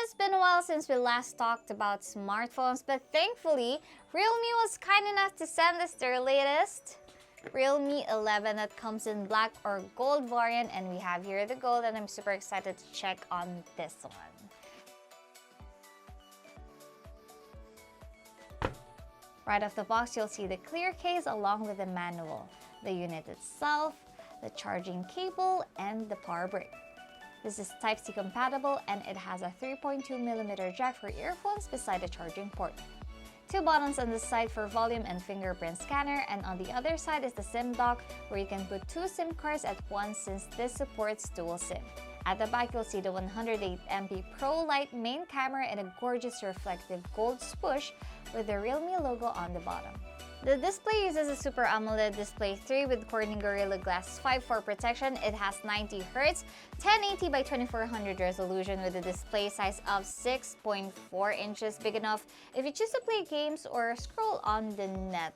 It's been a while since we last talked about smartphones, but thankfully, Realme was kind enough to send us their latest Realme 11 that comes in black or gold variant, and we have here the gold, and I'm super excited to check on this one. Right off the box, you'll see the clear case along with the manual, the unit itself, the charging cable, and the power brick. This is Type-C compatible, and it has a 3.2mm jack for earphones beside the charging port. Two buttons on the side for volume and fingerprint scanner, and on the other side is the SIM dock where you can put two SIM cards at once since this supports dual SIM. At the back, you'll see the 108MP Pro Light main camera and a gorgeous reflective gold swoosh with the Realme logo on the bottom. The display uses a Super AMOLED Display 3 with Corning Gorilla Glass 5 for protection. It has 90Hz, 1080 by 2400 resolution with a display size of 6.4 inches, big enough if you choose to play games or scroll on the net.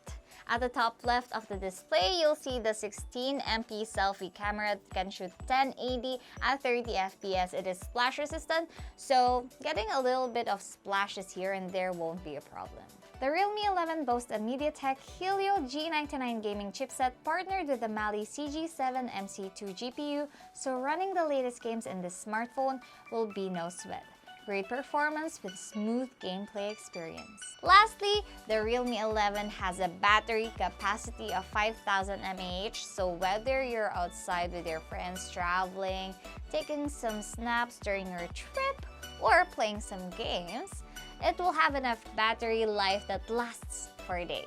At the top left of the display, you'll see the 16MP selfie camera that can shoot 1080 at 30 FPS. It is splash resistant, so getting a little bit of splashes here and there won't be a problem. The Realme 11 boasts a MediaTek Helio G99 gaming chipset partnered with the Mali CG7 MC2 GPU, so running the latest games in this smartphone will be no sweat. Great performance with smooth gameplay experience. Lastly, the Realme 11 has a battery capacity of 5000 mAh, so whether you're outside with your friends traveling, taking some snaps during your trip, or playing some games, it will have enough battery life that lasts for a day.